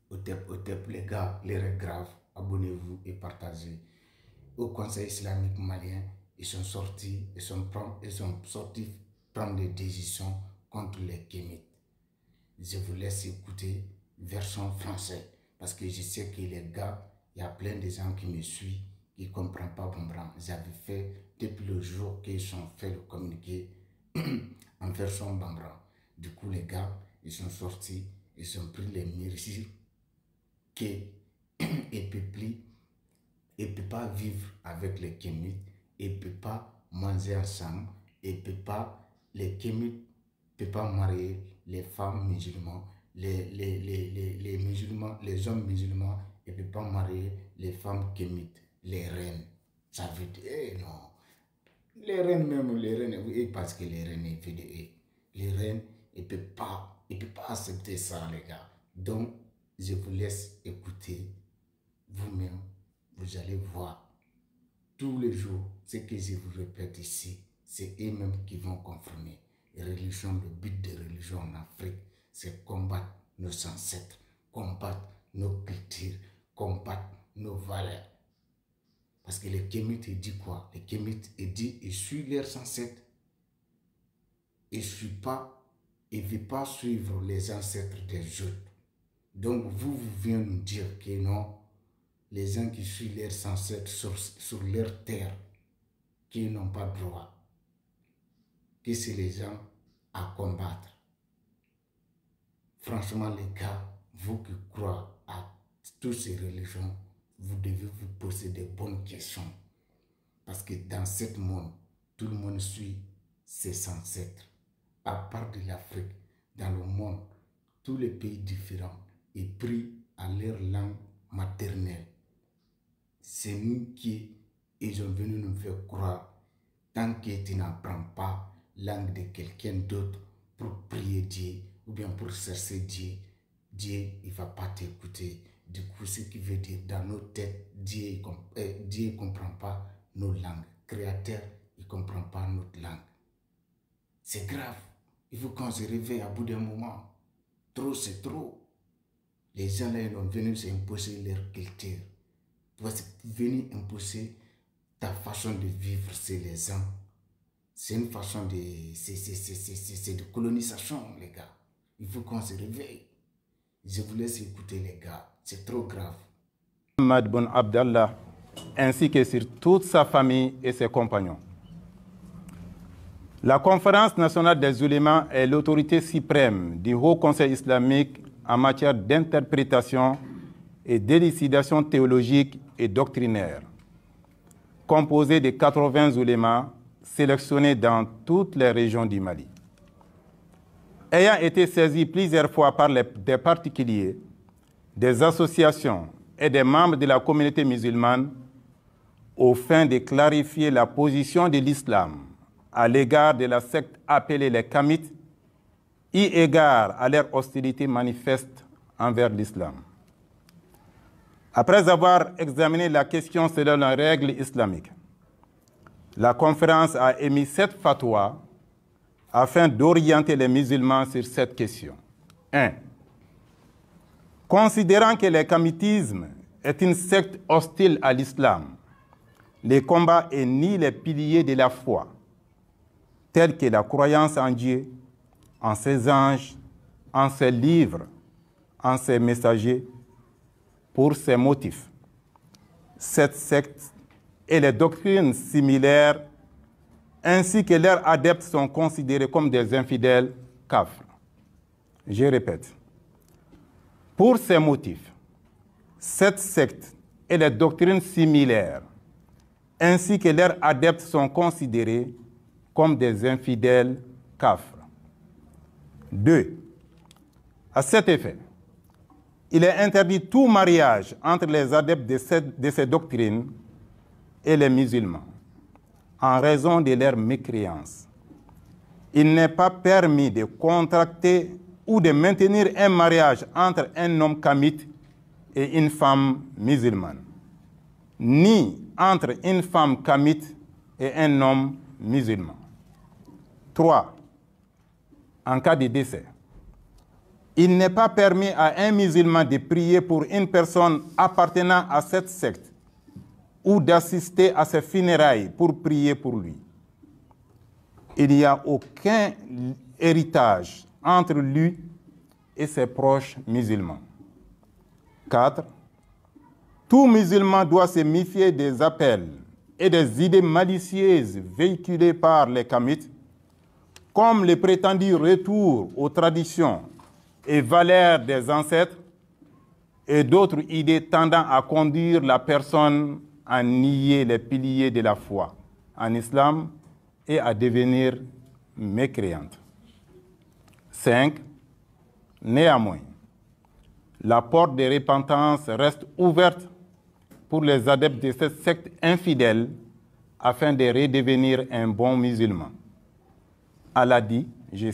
Au TEP, les gars, l'heure grave. Abonnez-vous et partagez. Au Conseil islamique malien, ils sont sortis prendre des décisions contre les kémites. Je vous laisse écouter version française parce que je sais que les gars, il y a plein de gens qui me suivent, qui ne comprennent pas Bambara. J'avais fait depuis le jour qu'ils ont fait le communiqué en version Bambara. Du coup, les gars, ils sont sortis, ils ont pris les mesures qu'ils ne peut pas vivre avec les kémites, ils ne peut pas manger ensemble, les kémites ne peuvent pas marier les femmes musulmanes, les musulmans, les hommes musulmans, ils ne peuvent pas marier les femmes kémites, les reines. Ça veut dire, non. Les reines même, oui, parce que les reines, les reines, ils ne peuvent pas accepter ça, les gars. Donc, je vous laisse écouter vous-même. Vous allez voir tous les jours ce que je vous répète ici. C'est eux-mêmes qui vont confirmer. Religion, le but de religion en Afrique, c'est combattre nos ancêtres, combattre nos cultures, combattre nos valeurs. Parce que les kémites, ils disent quoi? Les kémites, ils disent, ils suivent leurs ancêtres. Ils ne veulent pas suivre les ancêtres des autres. Donc, vous venez nous dire que non, les gens qui suivent leurs ancêtres sur leur terre, qui n'ont pas droit, que c'est les gens à combattre. Franchement, les gars, vous qui croyez à toutes ces religions, vous devez vous poser des bonnes questions. Parce que dans ce monde, tout le monde suit ses ancêtres. À part de l'Afrique, dans le monde, tous les pays différents, ils prient à leur langue maternelle. C'est nous qui ils ont venu nous faire croire, tant que tu n'apprends pas la langue de quelqu'un d'autre pour prier Dieu ou bien pour chercher Dieu, Dieu il ne va pas t'écouter. Du coup, ce qui veut dire dans nos têtes, Dieu ne comprend pas nos langues. Créateur, il ne comprend pas notre langue. C'est grave. Il faut qu'on se réveille à bout d'un moment. Trop, c'est trop. Les gens là, ils sont venus s'imposer leur culture. Venir imposer ta façon de vivre, c'est les gens. C'est une façon de... C'est de colonisation, les gars. Il faut qu'on se réveille. Je vous laisse écouter, les gars. C'est trop grave. Mohamed Boun Abdallah, ainsi que sur toute sa famille et ses compagnons. La Conférence nationale des oulémas est l'autorité suprême du Haut Conseil islamique en matière d'interprétation et d'élucidation théologique et doctrinaire, composée de 80 oulémas sélectionnés dans toutes les régions du Mali. Ayant été saisis plusieurs fois par des particuliers, des associations et des membres de la communauté musulmane, aux fins de clarifier la position de l'islam à l'égard de la secte appelée les Kamites, eu égard à leur hostilité manifeste envers l'islam. Après avoir examiné la question selon la règle islamique, la conférence a émis 7 fatwas afin d'orienter les musulmans sur cette question. 1. Considérant que le kamitisme est une secte hostile à l'islam, les combats et nient les piliers de la foi, tels que la croyance en Dieu, en ses anges, en ses livres, en ses messagers. Pour ces motifs, cette secte et les doctrines similaires ainsi que leurs adeptes sont considérés comme des infidèles kafrs. Je répète. Pour ces motifs, cette secte et les doctrines similaires ainsi que leurs adeptes sont considérés comme des infidèles kafrs. 2. À cet effet, il est interdit tout mariage entre les adeptes de ces doctrines et les musulmans, en raison de leur mécréance. Il n'est pas permis de contracter ou de maintenir un mariage entre un homme kamite et une femme musulmane, ni entre une femme kamite et un homme musulman. 3. En cas de décès, Il n'est pas permis à un musulman de prier pour une personne appartenant à cette secte ou d'assister à ses funérailles pour prier pour lui. Il n'y a aucun héritage entre lui et ses proches musulmans. 4. Tout musulman doit se méfier des appels et des idées malicieuses véhiculées par les kamites, comme le prétendu retour aux traditions et valeurs des ancêtres et d'autres idées tendant à conduire la personne à nier les piliers de la foi en islam et à devenir mécréante. 5. Néanmoins, la porte de repentance reste ouverte pour les adeptes de cette secte infidèle afin de redevenir un bon musulman. Allah dit, je